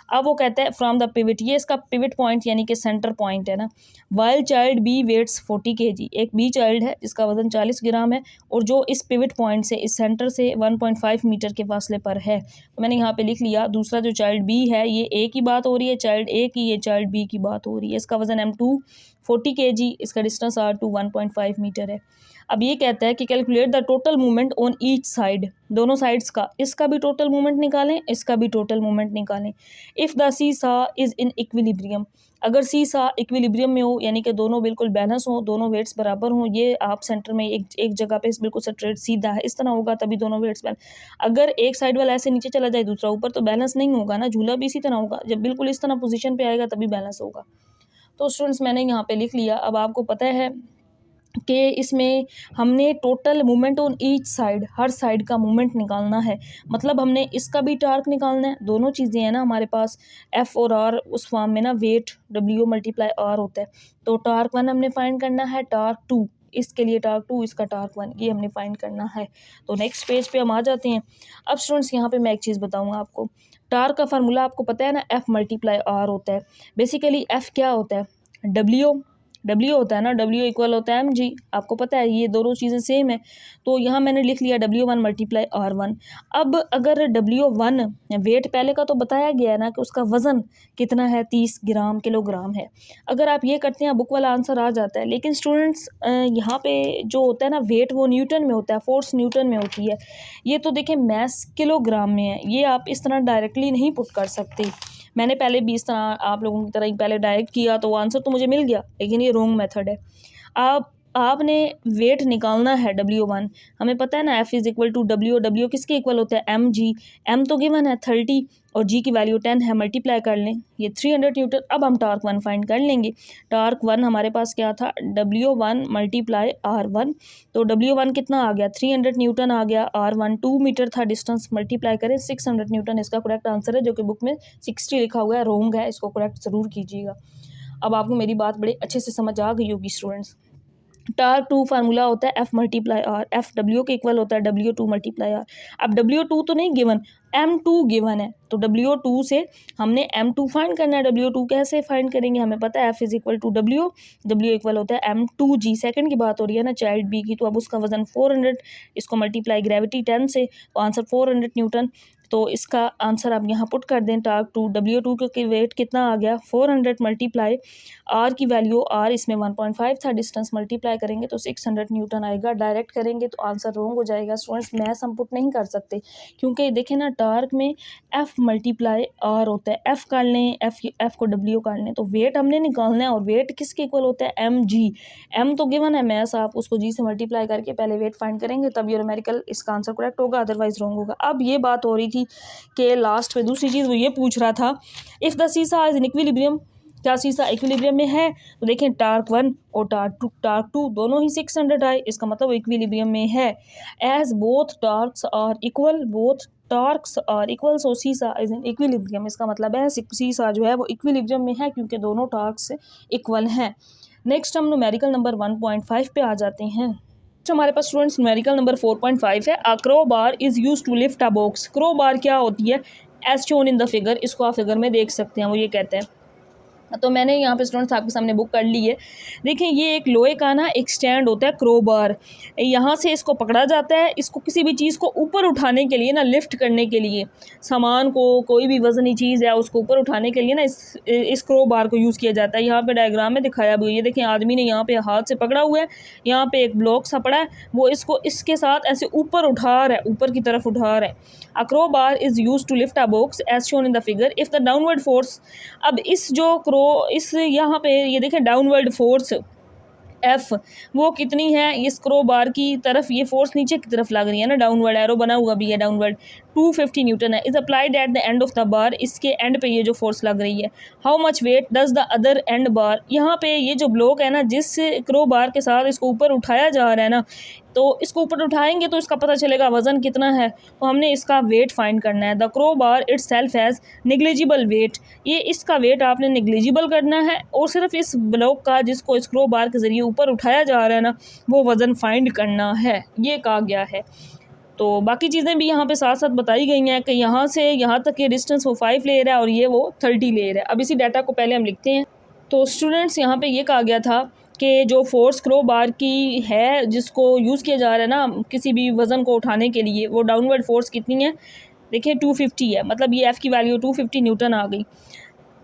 [SPEAKER 1] अब वो कहता है फ्रॉम द पिवट, ये इसका पिवट पॉइंट यानी कि सेंटर पॉइंट है ना। While child B weights 40 kg, एक बी चाइल्ड है जिसका वजन 40 ग्राम है और जो इस पिवट पॉइंट से इस सेंटर से 1.5 मीटर के फासले पर है। तो मैंने यहाँ पे लिख लिया, दूसरा जो चाइल्ड बी है ये ए की बात हो रही है, चाइल्ड ए की, ये चाइल्ड बी की बात हो रही है। इसका वजन M2 40 kg, इसका डिस्टेंस R2 1.5 मीटर है। अब ये कहता है कि calculate the total movement on each side, दोनों साइड्स का, इसका भी टोटल मूवमेंट निकालें, इसका भी टोटल मूवमेंट निकालें। इफ़ द सीसा इज़ इन इक्विलिब्रियम, अगर सीसा इक्विलिब्रियम में हो यानी कि दोनों बिल्कुल बैलेंस हो, दोनों वेट्स बराबर हों, ये आप सेंटर में एक जगह पे बिल्कुल स्ट्रेट सीधा है, इस तरह होगा तभी दोनों वेट्स बैलेंस। अगर एक साइड वाला ऐसे नीचे चला जाए दूसरा ऊपर तो बैलेंस नहीं होगा ना, झूला भी इसी तरह होगा, जब बिल्कुल इस तरह पोजीशन पे आएगा तभी बैलेंस होगा। तो स्टूडेंट्स मैंने यहाँ पे लिख लिया। अब आपको पता है कि इसमें हमने total movement on each side, her side का मूवमेंट निकालना है, मतलब हमने इसका भी टार्क निकालना है। दोनों चीज़ें हैं ना हमारे पास, F और R उस फॉर्म में ना, वेट W मल्टीप्लाई R होता है। तो टार्क 1 हमने फाइंड करना है, टार्क 2 इसके लिए टार्क 2, इसका टार्क 1, ये हमने फाइंड करना है। तो नेक्स्ट पेज पे हम आ जाते हैं। अब स्टूडेंट्स यहाँ पे मैं एक चीज़ बताऊँगा आपको, टार्क का फार्मूला आपको पता है ना, F मल्टीप्लाई R होता है। बेसिकली F क्या होता है, W W होता है ना, W इक्वल होता है mg, आपको पता है ये दोनों चीज़ें सेम है। तो यहाँ मैंने लिख लिया W1 मल्टीप्लाई R1। अब अगर W1 वेट पहले का तो बताया गया है ना कि उसका वज़न कितना है, 30 ग्राम किलोग्राम है। अगर आप ये करते हैं बुक वाला आंसर आ जाता है, लेकिन स्टूडेंट्स यहाँ पे जो होता है ना वेट वो न्यूटन में होता है, फोर्स न्यूटन में होती है। ये तो देखें मैस किलोग्राम में है, ये आप इस तरह डायरेक्टली नहीं पुट कर सकते। मैंने पहले भी इस तरह आप लोगों की तरह ही पहले डायरेक्ट किया तो आंसर तो मुझे मिल गया, लेकिन ये रॉन्ग मेथड है। आपने वेट निकालना है W1। हमें पता है ना F is equal to W, W किसके इक्वल होता है mg। m तो गिवन है 30 और g की वैल्यू 10 है, मल्टीप्लाई कर लें ये 300 न्यूटन। अब हम टार्क 1 फाइंड कर लेंगे। टार्क 1 हमारे पास क्या था, W1 मल्टीप्लाई R1। तो W1 कितना आ गया, 300 न्यूटन आ गया। R1 2 मीटर था डिस्टेंस, मल्टीप्लाई करें 600 न्यूटन इसका करेक्ट आंसर है, जो कि बुक में 60 लिखा हुआ है, रॉन्ग है, इसको करेक्ट ज़रूर कीजिएगा। अब आपको मेरी बात बड़े अच्छे से समझ आ गई होगी स्टूडेंट्स। टार्क 2 फार्मूला होता है F multiply R, F W के इक्वल होता है W2 मल्टीप्लाई आर। अब W2 तो नहीं गिवन, M2 गिवन है, तो W2 से हमने M2 फाइंड करना है। W2 कैसे फाइंड करेंगे, हमें पता है F is equal to W, W equal होता है M2G। सेकंड की बात हो रही है ना चाइल्ड बी की, तो अब उसका वजन 400, इसको मल्टीप्लाई ग्रेविटी 10 से, तो आंसर 400 न्यूटन। तो इसका आंसर आप यहाँ पुट कर दें, टार्क 2 W2 के वेट कितना आ गया 400 मल्टीप्लाई आर की वैल्यू, आर इसमें 1.5 था, डिस्टेंस मल्टीप्लाई करेंगे तो 600 न्यूटन आएगा। डायरेक्ट करेंगे तो आंसर रॉन्ग हो जाएगा स्टूडेंट्स, मैथ्स हम पुट नहीं कर सकते, क्योंकि देखें ना टार्क में F मल्टीप्लाई आर होता है। F कर लें, F को W कर लें, तो वेट हमने निकालना है और वेट किसके इक्वल होता है mg। m तो गिवन है मैथ्स, आप उसको g से मल्टीप्लाई करके पहले वेट फाइंड करेंगे तब ये न्यूमेरिकल इसका आंसर करेक्ट होगा, अदरवाइज रॉन्ग होगा। अब ये बात हो रही थी कि लास्ट में दूसरी चीज़ वो ये पूछ रहा था, इफ़ द सीसा इज इन इक्विलिब्रियम, क्या सीसा इक्विलिब्रियम में है, तो देखें टार्क 1 और टार्क 2 दोनों ही 600 आए, इसका मतलब इक्विलिब्रियम में है। As both torques are equal, both torques are equal, so seesaw is in equilibrium, इसका मतलब है सीसा जो है वो इक्विलिब्रियम में है क्योंकि दोनों टार्क्स इक्वल हैं। नेक्स्ट हम न्यूमेरिकल नंबर 1.5 पे आ जाते हैं। हमारे पास स्टूडेंट्स न्यूमेरिकल नंबर 4.5 है। A crowbar is use to lift a box. Crowbar क्या होती है, as shown in the figure, इसको आप फिगर में देख सकते हैं, वो ये कहते हैं। तो मैंने यहाँ पे स्टूडेंट्स आपके सामने बुक कर ली है। देखिए ये एक लोहे का ना एक स्टैंड होता है क्रो बार, यहाँ से इसको पकड़ा जाता है, इसको किसी भी चीज़ को ऊपर उठाने के लिए ना, लिफ्ट करने के लिए, सामान को, कोई भी वज़नी चीज़ है उसको ऊपर उठाने के लिए ना इस क्रो बार को यूज़ किया जाता है। यहाँ पे डायग्राम में दिखाया भी, ये देखें आदमी ने यहाँ पे हाथ से पकड़ा हुआ है, यहाँ पे एक ब्लॉक सा पड़ा है, वो इसको इसके साथ ऐसे ऊपर उठा रहा है, ऊपर की तरफ उठा रहा है। A crowbar is use to lift a box as shown in the figure if the downward force. अब इस जो इस यहाँ पे ये देखें डाउनवर्ड फोर्स F वो कितनी है, ये स्क्रो बार की तरफ ये फोर्स नीचे की तरफ लग रही है ना, डाउनवर्ड एरो बना हुआ भी है, डाउनवर्ड 250 न्यूटन है, is applied at the end of the bar, इसके एंड पे ये जो फोर्स लग रही है। How much weight does the other end bar, यहाँ पे ये जो ब्लॉक है ना जिस क्रो बार के साथ इसको ऊपर उठाया जा रहा है ना, तो इसको ऊपर उठाएंगे तो इसका पता चलेगा वज़न कितना है, तो हमने इसका वेट फाइंड करना है। The crowbar itself has negligible weight, ये इसका वेट आपने निग्लिजिबल करना है और सिर्फ इस ब्लॉक का जिसको इस क्रो बार के ज़रिए ऊपर उठाया जा रहा है ना, वो वज़न फाइंड करना है, ये कहा गया है। तो बाकी चीज़ें भी यहाँ पे साथ साथ बताई गई हैं कि यहाँ से यहाँ तक ये डिस्टेंस वो 5 ले रहा है और ये वो 30 ले रहा है। अब इसी डाटा को पहले हम लिखते हैं। तो स्टूडेंट्स यहाँ पे ये कहा गया था कि जो फोर्स क्रो बार की है जिसको यूज़ किया जा रहा है ना किसी भी वज़न को उठाने के लिए, वो डाउनवर्ड फोर्स कितनी है, देखिए 250 है, मतलब ये F की वैल्यू 250 न्यूटन आ गई।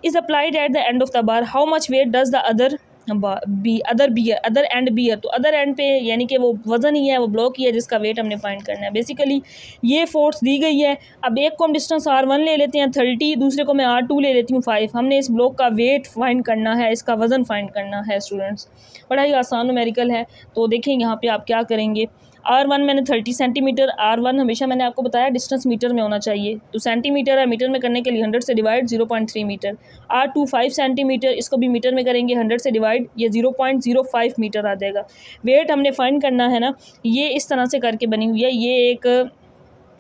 [SPEAKER 1] Is applied at the end of the bar, how much weight does the other end bear, तो अदर एंड पे यानी कि वो वज़न ही है, वो ब्लॉक ही है जिसका वेट हमने फाइंड करना है। बेसिकली ये फोर्स दी गई है। अब एक को हम डिस्टेंस R1 ले लेते हैं 30, दूसरे को मैं R2 ले लेती हूँ 5। हमने इस ब्लॉक का वेट फाइंड करना है, इसका वज़न फाइंड करना है स्टूडेंट्स, बड़ा ही आसान न्यूमेरिकल है। तो देखें यहाँ पे आप क्या करेंगे, R1 मैंने 30 सेंटीमीटर, R1 हमेशा मैंने आपको बताया डिस्टेंस मीटर में होना चाहिए, तो सेंटीमीटर है, मीटर में करने के लिए 100 से डिवाइड 0.3 मीटर। R2 5 सेंटीमीटर, इसको भी मीटर में करेंगे 100 से डिवाइड, ये 0.05 मीटर आ जाएगा। वेट हमने फाइंड करना है ना, ये इस तरह से करके बनी हुई है, ये एक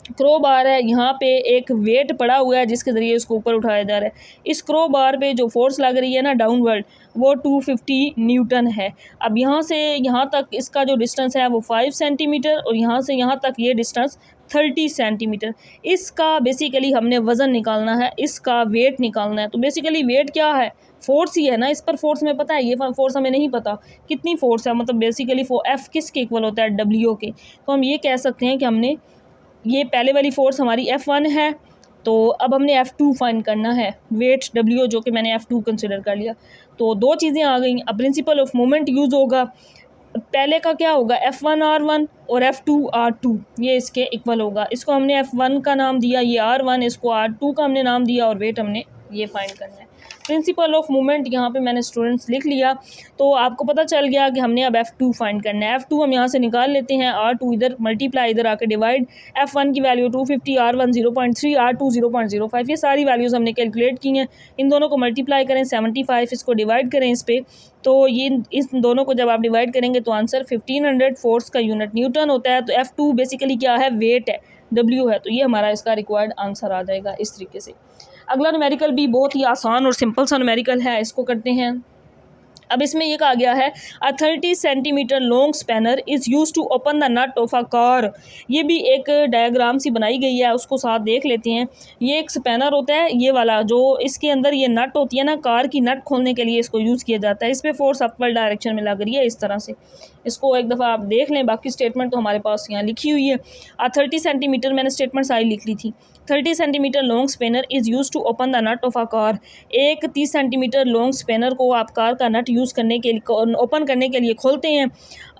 [SPEAKER 1] क्रो बार है, यहाँ पे एक वेट पड़ा हुआ है जिसके ज़रिए इसको ऊपर उठाया जा रहा है। इस क्रो बार पे जो फोर्स लग रही है ना डाउनवर्ड, वो 250 न्यूटन है। अब यहाँ से यहाँ तक इसका जो डिस्टेंस है वो 5 सेंटीमीटर और यहाँ से यहाँ तक ये डिस्टेंस 30 सेंटीमीटर। इसका बेसिकली हमने वज़न निकालना है, इसका वेट निकालना है। तो बेसिकली वेट क्या है, फोर्स ही है ना, इस पर फोर्स में पता है, ये फोर्स हमें नहीं पता कितनी फोर्स है, मतलब बेसिकली एफ किसके इक्वल होता है, डब्ल्यू के। तो हम ये कह सकते हैं कि हमने ये पहले वाली फोर्स हमारी F1 है, तो अब हमने F2 फाइंड करना है, वेट W जो कि मैंने F2 कंसिडर कर लिया। तो दो चीज़ें आ गई, अब प्रिंसिपल ऑफ मोमेंट यूज़ होगा। पहले का क्या होगा, F1 R1 और F2 R2, ये इसके इक्वल होगा। इसको हमने F1 का नाम दिया, ये R1, इसको R2 का हमने नाम दिया और वेट हमने ये फाइंड करना है। प्रिंसिपल ऑफ मूवमेंट यहाँ पे मैंने स्टूडेंट्स लिख लिया, तो आपको पता चल गया कि हमने अब F2 फाइंड करना है। F2 हम यहाँ से निकाल लेते हैं, R2 इधर मल्टीप्लाई इधर आके डिवाइड। F1 की वैल्यू 250, R1 0.3, R2 0.05, ये सारी वैल्यूज़ हमने कैलकुलेट की हैं। इन दोनों को मल्टीप्लाई करें 75, इसको डिवाइड करें इस पर, तो ये इस दोनों को जब आप डिवाइड करेंगे तो आंसर 1500 फोर्स का यूनिट न्यूटन होता है। तो F2 बेसिकली क्या है, वेट है, W है, तो ये हमारा इसका रिक्वायर्ड आंसर आ जाएगा इस तरीके से। अगला न्यूमेरिकल भी बहुत ही आसान और सिंपल सा न्यूमेरिकल है, इसको करते हैं। अब इसमें ये कहा गया है a 30 centimetre long spanner is use to open the nut of a car. ये भी एक डायग्राम सी बनाई गई है, उसको साथ देख लेते हैं। ये एक स्पैनर होता है, ये वाला जो इसके अंदर ये नट होती है ना, कार की नट खोलने के लिए इसको यूज़ किया जाता है। इस पर फोर्स अपवर्ड डायरेक्शन में लग रही है इस तरह से। इसको एक दफ़ा आप देख लें, बाकी स्टेटमेंट तो हमारे पास यहाँ लिखी हुई है। 30 सेंटीमीटर मैंने स्टेटमेंट सारी लिख ली थी। 30 centimetre long spanner is use to open the nut of a car. एक 30 सेंटीमीटर लॉन्ग स्पेनर को आप कार का नट यूज़ करने के लिए, ओपन करने के लिए खोलते हैं।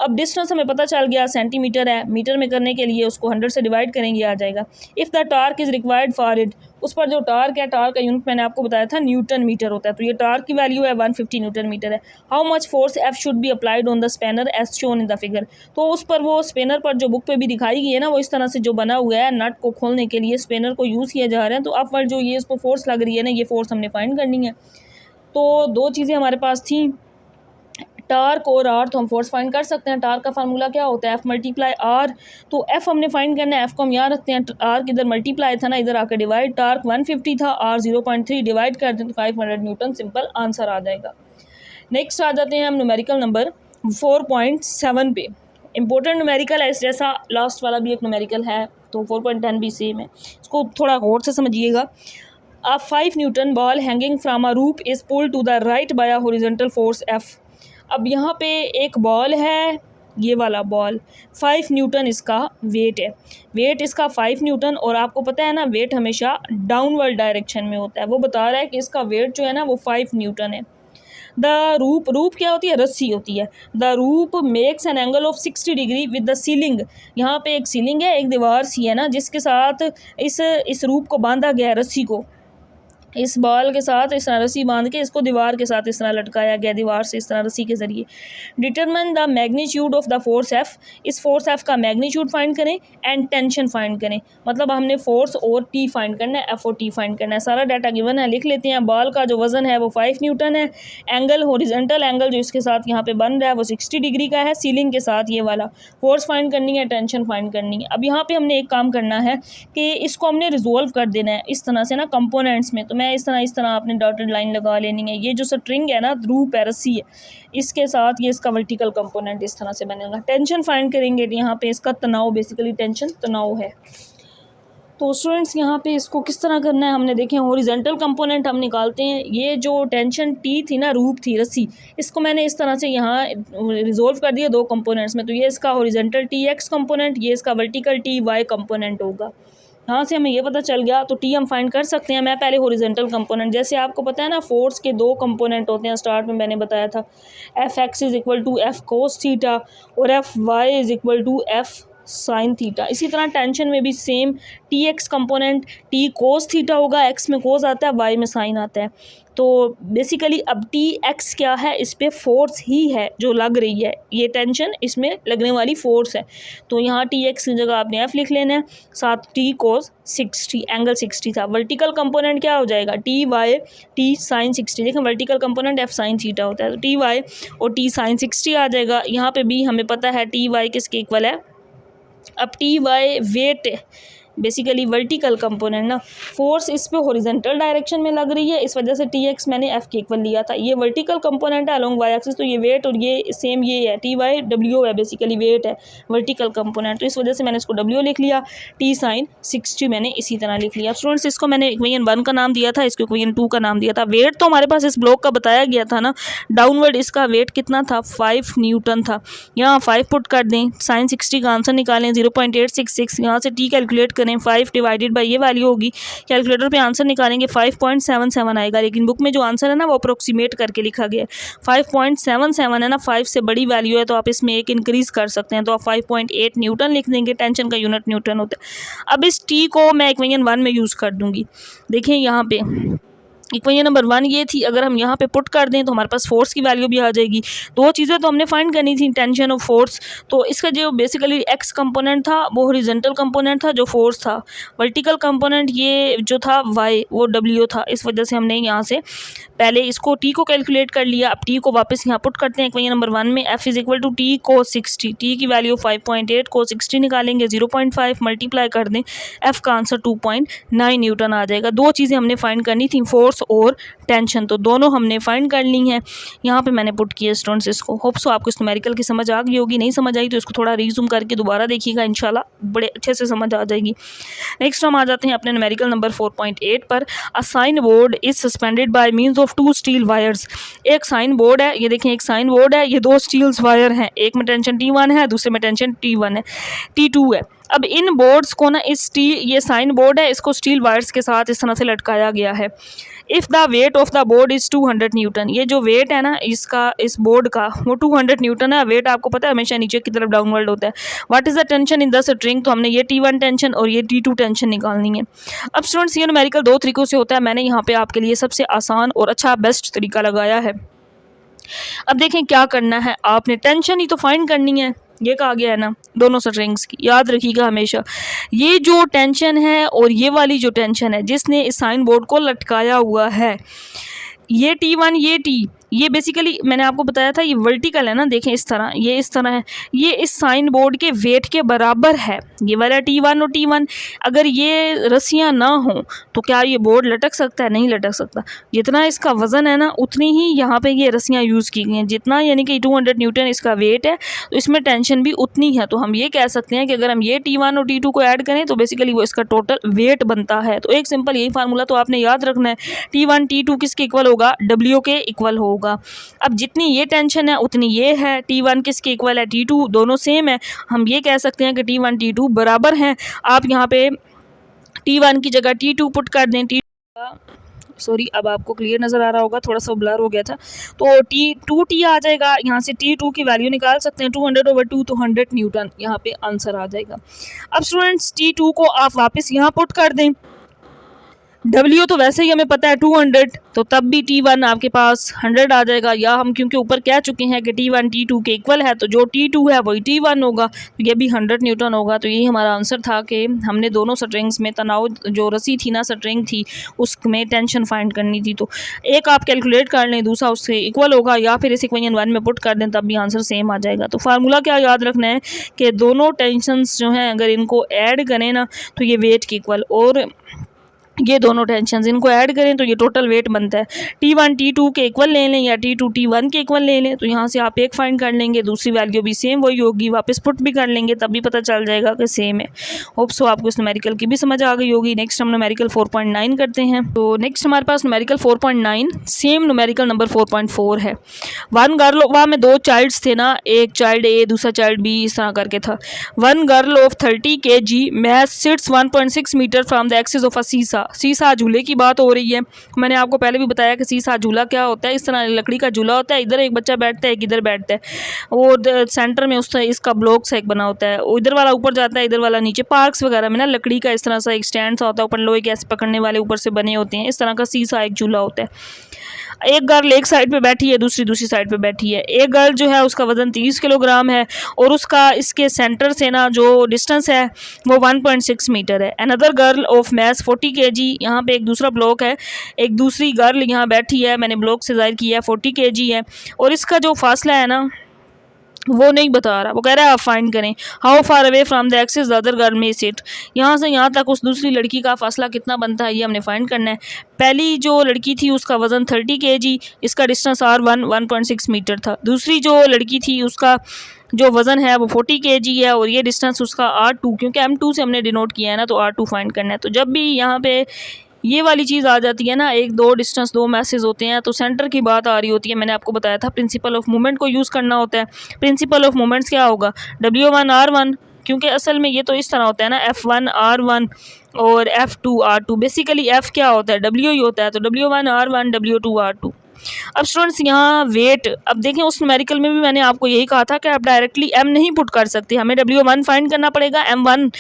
[SPEAKER 1] अब डिस्टेंस हमें पता चल गया सेंटीमीटर है, मीटर में करने के लिए उसको 100 से डिवाइड करेंगे, आ जाएगा। If the torque is required for it, उस पर जो टार्क है, टार्क का यूनिट मैंने आपको बताया था न्यूटन मीटर होता है, तो ये टार्क की वैल्यू है 150 न्यूटन मीटर है। How much force F should be applied on the spanner as shown in the figure. तो उस पर वो स्पेनर पर जो बुक पे भी दिखाई गई है ना, वो इस तरह से जो बना हुआ है, नट को खोलने के लिए स्पेनर को यूज़ किया जा रहा है। तो अपवर्ड जो ये इसको फोर्स लग रही है ना, ये फोर्स हमने फाइंड करनी है। तो दो चीज़ें हमारे पास थी, टार्क और आर, तो हम फोर्स फाइंड कर सकते हैं। टार्क का फार्मूला क्या होता है, एफ मल्टीप्लाई आर। तो एफ हमने फाइंड करना है, एफ को हम यहाँ रखते हैं, आर की इधर मल्टीप्लाई था ना, इधर आकर डिवाइड। टार्क 150 था, आर 0.3 डिवाइड कर दें तो 500 न्यूटन, सिंपल आंसर आ जाएगा। नेक्स्ट आ जाते हैं हम न्यूमेरिकल नंबर 4.7 पे। इंपॉर्टेंट न्यूमेरिकल है, जैसा लास्ट वाला भी एक न्यूमेरिकल है, तो 4.10 भी सेम है, इसको थोड़ा गौर से समझिएगा। A 5 Newton ball hanging from a rope is pulled to the right by a horizontal force F। अब यहाँ पे एक बॉल है, ये वाला बॉल 5 न्यूटन इसका वेट है, वेट इसका 5 न्यूटन, और आपको पता है ना वेट हमेशा डाउनवर्ड डायरेक्शन में होता है। वो बता रहा है कि इसका वेट जो है ना वो 5 न्यूटन है। द रूप क्या होती है, रस्सी होती है। द रूप makes an angle of 60 degree with the ceiling. यहाँ पे एक सीलिंग है, एक दीवार सी है ना, जिसके साथ इस रूप को बांधा गया है, रस्सी को इस बॉल के साथ इस तरह रस्सी बांध के इसको दीवार के साथ इस तरह लटकाया गया, दीवार से इस तरह रस्सी के ज़रिए। Determine the magnitude of the force F, इस फोर्स एफ का मैग्नीट्यूड फाइंड करें एंड टेंशन फाइंड करें। मतलब हमने फोर्स और टी फाइंड करना है, एफ और टी फाइंड करना है। सारा डाटा गिवन है, लिख लेते हैं। बॉल का जो वज़न है वो 5 न्यूटन है। एंगल हॉरिजॉन्टल एंगल जो इसके साथ यहाँ पे बन रहा है वो 60 डिग्री का है, सीलिंग के साथ ये वाला। फोर्स फाइंड करनी है, टेंशन फाइंड करनी है। अब यहाँ पे हमने एक काम करना है कि इसको हमने रिजोल्व कर देना है इस तरह से ना कंपोनेंट्स में। तो मैं इस तरह आपने डॉटेड लाइन लगा लेनी है। ये जो स्ट्रिंग है ना, रूप है, रस्सी है, इसके साथ ये इसका वर्टिकल कंपोनेंट इस तरह से बनेगा। टेंशन फाइंड करेंगे, यहाँ पे इसका तनाव, बेसिकली टेंशन तनाव है। तो स्टूडेंट्स यहाँ पे इसको किस तरह करना है, हमने देखें हॉरिजॉन्टल कंपोनेंट हम निकालते हैं। ये जो टेंशन टी थी ना, रूप थी, रस्सी, इसको मैंने इस तरह से यहाँ रिजोल्व कर दिया दो कंपोनेंट्स में। तो ये इसका हॉरिजॉन्टल टी एक्स कंपोनेंट, ये इसका वर्टिकल टी वाई कंपोनेंट होगा। यहाँ से हमें ये पता चल गया, तो टी हम फाइंड कर सकते हैं। मैं पहले हॉरिजॉन्टल कंपोनेंट, जैसे आपको पता है ना फोर्स के दो कंपोनेंट होते हैं, स्टार्ट में मैंने बताया था, F X is equal to F cos theta और F Y is equal to F sine theta. इसी तरह टेंशन में भी same, T X component T cos theta होगा, एक्स में कोस आता है, वाई में साइन आता है। तो बेसिकली अब टी एक्स क्या है, इस पे फोर्स ही है जो लग रही है, ये टेंशन इसमें लगने वाली फोर्स है। तो यहाँ टी एक्स की जगह आपने एफ लिख लेना है, साथ टी कोस 60, एंगल 60 था। वर्टिकल कंपोनेंट क्या हो जाएगा, टी वाई टी साइन 60। देखें vertical component F sine theta होता है, तो टी वाई और टी साइन 60 आ जाएगा। यहाँ पे भी हमें पता है टी वाई किसके इक्वल है। अब T Y weight basically vertical component ना, फोर्स इस पे हॉरिजॉन्टल डायरेक्शन में लग रही है, इस वजह से टी एक्स मैंने एफ के इक्वल लिया था। ये वर्टिकल कंपोनेंट है अलोंग वाई एक्सिस, तो ये वेट और ये सेम ये है, टी वाई डब्ल्यू है, बेसिकली वेट है वर्टिकल कंपोनेंट, तो इस वजह से मैंने इसको डब्ल्यू लिख लिया। टी साइन 60 मैंने इसी तरह लिख लिया। स्टूडेंट्स इसको मैंने इक्वेशन 1 का नाम दिया था, इसको इक्वेशन 2 का नाम दिया था। वेट तो हमारे पास इस ब्लॉक का बताया गया था ना, डाउनवर्ड इसका वेट कितना था, 5 न्यूटन था। यहाँ 5 पुट कर दें, साइन 60 का आंसर निकालें 0.866, यहाँ से टी कैलकुलेट करें, 5 डिवाइडेड बाई ये वैल्यू होगी, कैलकुलेटर पे आंसर निकालेंगे 5.77 आएगा, लेकिन बुक में जो आंसर है ना वो अप्रोक्सीमेट करके लिखा गया है 5.77 है ना, 5 से बड़ी वैल्यू है तो आप इसमें एक इंक्रीज कर सकते हैं, तो आप 5.8 न्यूटन लिख देंगे, टेंशन का यूनिट न्यूटन होता है। अब इस टी को मैं इक्वेशन 1 में यूज़ कर दूंगी। देखें यहाँ पे इक्वेशन नंबर 1 ये थी, अगर हम यहाँ पे पुट कर दें तो हमारे पास फोर्स की वैल्यू भी आ जाएगी। दो चीज़ें तो हमने फाइंड करनी थी, टेंशन और फोर्स। तो इसका जो बेसिकली एक्स कंपोनेंट था वो हॉरिजॉन्टल कंपोनेंट था जो फोर्स था, वर्टिकल कंपोनेंट ये जो था वाई वो डब्ल्यू था, इस वजह से हमने यहाँ से पहले इसको टी को कैलकुलेट कर लिया। अब टी को वापस यहाँ पुट करते हैं इक्वेशन नंबर 1 में, F is equal to T को 60, टी की वैल्यू 5.8 को 60 निकालेंगे 0.5 मल्टीप्लाई कर दें, एफ का आंसर 2.9 न्यूटन आ जाएगा। दो चीज़ें हमने फाइंड करनी थी, फोर्स और टेंशन, तो दोनों हमने फाइंड कर ली हैं। यहाँ पे मैंने पुट किया स्टूडेंट्स इसको। होप सो आपको इस न्यूमेरिकल की समझ आ गई होगी, नहीं समझ आई तो इसको थोड़ा रीजूम करके दोबारा देखिएगा, इंशाल्लाह बड़े अच्छे से समझ आ जाएगी। नेक्स्ट हम आ जाते हैं अपने न्यूमेरिकल नंबर 4.8 पर। A sign board is suspended by means of 2 steel wires. एक साइन बोर्ड है, ये देखें एक साइन बोर्ड है, ये 2 स्टील्स वायर हैं, एक में टेंशन T1 है, दूसरे में टेंशन T1 है, T2 है। अब इन बोर्ड्स को ना इस ये साइन बोर्ड है, इसको स्टील वायर्स के साथ इस तरह से लटकाया गया है। If the weight of the board is 200 Newton, ये जो वेट है ना इसका इस बोर्ड का वो 200 न्यूटन है। वेट आपको पता है हमेशा नीचे की तरफ डाउनवर्ड होता है। What is the tension in the string, तो हमने ये T1 टेंशन और ये T2 टेंशन निकालनी है। अब स्टूडेंट्स ये न्यूमेरिकल 2 तरीक़ों से होता है, मैंने यहाँ पे आपके लिए सबसे आसान और अच्छा बेस्ट तरीका लगाया है। अब देखें क्या करना है, आपने टेंशन ही तो फाइंड करनी है, ये कहा गया है ना दोनों स्ट्रिंग्स की, याद रखिएगा हमेशा। ये जो टेंशन है और ये वाली जो टेंशन है जिसने इस साइन बोर्ड को लटकाया हुआ है, ये T1 ये T, ये बेसिकली मैंने आपको बताया था ये वर्टिकल है ना, देखें इस तरह, ये इस तरह है, ये इस साइन बोर्ड के वेट के बराबर है, ये वाला T1 और T1। अगर ये रस्सियाँ ना हों तो क्या ये बोर्ड लटक सकता है? नहीं लटक सकता। जितना इसका वज़न है ना उतनी ही यहाँ पे ये रस्सियाँ यूज़ की गई हैं, जितना यानी कि 200 न्यूटन इसका वेट है तो इसमें टेंशन भी उतनी है। तो हम ये कह सकते हैं कि अगर हम ये T1 और T2 को ऐड करें तो बेसिकली वो इसका टोटल वेट बनता है। तो एक सिंपल यही फार्मूला तो आपने याद रखना है, T1 T2 किसके इक्वल होगा? W के इक्वल होगा। अब जितनी ये टेंशन है उतनी ये है, T1 किसके इक्वल है? T2, दोनों सेम है। हम ये कह सकते हैं कि T1 T2 बराबर हैं। आप यहाँ पे T1 की जगह T2 पुट कर दें, सॉरी अब आपको क्लियर नज़र आ रहा होगा, थोड़ा सा ब्लर हो गया था, तो T2T आ जाएगा। यहाँ से T2 की वैल्यू निकाल सकते हैं, 200/2 तो 100 न्यूटन यहाँ पे आंसर आ जाएगा। अब स्टूडेंट्स T2 को आप वापस यहाँ पुट कर दें, W तो वैसे ही हमें पता है 200, तो तब भी T1 आपके पास 100 आ जाएगा। या हम क्योंकि ऊपर कह चुके हैं कि T1 T2 के इक्वल है, तो जो T2 है वही T1 होगा, तो ये भी 100 न्यूटन होगा। तो यही हमारा आंसर था कि हमने दोनों स्ट्रिंग्स में तनाव जो रस्सी थी ना, स्ट्रिंग थी, उसमें टेंशन फाइंड करनी थी। तो एक आप कैलकुलेट कर लें, दूसरा उससे इक्वल होगा, या फिर इस इक्वेशन 1 में पुट कर दें तब भी आंसर सेम आ जाएगा। तो फार्मूला क्या याद रखना है कि दोनों टेंशन्स जो हैं अगर इनको ऐड करें ना तो ये वेट के इक्वल, और ये दोनों टेंशन इनको ऐड करें तो ये टोटल वेट बनता है। T1 T2 के इक्वल ले लें या T2 T1 के इक्वल ले लें, तो यहाँ से आप एक फाइंड कर लेंगे, दूसरी वैल्यू भी सेम वही होगी, वापस पुट भी कर लेंगे तब भी पता चल जाएगा कि सेम है। होप सो आपको इस न्यूमेरिकल की भी समझ आ गई होगी। नेक्स्ट हम न्यूमेरिकल 4.9 करते हैं। तो नेक्स्ट हमारे पास न्यूमेरिकल 4.9 सेम न्यूमेरिकल नंबर 4.4 है। वन गर्ल, वहाँ में 2 चाइल्ड्स थे ना, एक चाइल्ड A दूसरा चाइल्ड B, इस तरह करके था। One girl of 30 kg math sits 1.6 metre from the axis of a seesaw झूले की बात हो रही है। मैंने आपको पहले भी बताया कि सीसा झूला क्या होता है, इस तरह लकड़ी का झूला होता है, इधर एक बच्चा बैठता है एक इधर बैठता है, और सेंटर में उसका इसका ब्लॉक सा एक बना होता है, इधर वाला ऊपर जाता है इधर वाला नीचे। पार्क्स वगैरह में ना लकड़ी का इस तरह सा एक स्टैंड सा होता है, ऊपर लोहे के ऐसे पकड़ने वाले ऊपर से बने होते हैं, इस तरह का सीसा एक झूला होता है। एक गर्ल एक साइड पे बैठी है, दूसरी साइड पे बैठी है। एक गर्ल जो है उसका वज़न 30 किलोग्राम है और उसका इसके सेंटर से ना जो डिस्टेंस है वो 1.6 मीटर है। Another girl of math 40 kg, यहाँ पे एक दूसरा ब्लॉक है, एक दूसरी गर्ल यहाँ बैठी है, मैंने ब्लॉक से ज़ाहिर किया है 40 kg है, और इसका जो फासला है ना वो नहीं बता रहा, वो कह रहा है आप फाइंड करें। How far away from the axis the other girl may sit, यहाँ से यहाँ तक उस दूसरी लड़की का फासला कितना बनता है ये हमने फाइंड करना है। पहली जो लड़की थी उसका वज़न 30 kg, इसका डिस्टेंस R1 1.6 मीटर था। दूसरी जो लड़की थी उसका जो वज़न है वो 40 kg है और ये डिस्टेंस उसका R2, क्योंकि M2 से हमने डिनोट किया है ना, तो R2 फाइंड करना है। तो जब भी यहाँ पे ये वाली चीज़ आ जाती है ना, एक दो डिस्टेंस दो मैसेज होते हैं, तो सेंटर की बात आ रही होती है। मैंने आपको बताया था प्रिंसिपल ऑफ मूवमेंट को यूज़ करना होता है। प्रिंसिपल ऑफ मूवमेंट्स क्या होगा, W1 R1, क्योंकि असल में ये तो इस तरह होता है ना, F1 R1 और F2 R2। बेसिकली F क्या होता है, W ही होता है, तो W1 R1 W2 R2। अब स्टूडेंट्स यहाँ वेट, अब देखें उस न्यूमेरिकल में भी मैंने आपको यही कहा था कि आप डायरेक्टली M नहीं पुट कर सकते, हमें W1 फाइंड करना पड़ेगा M1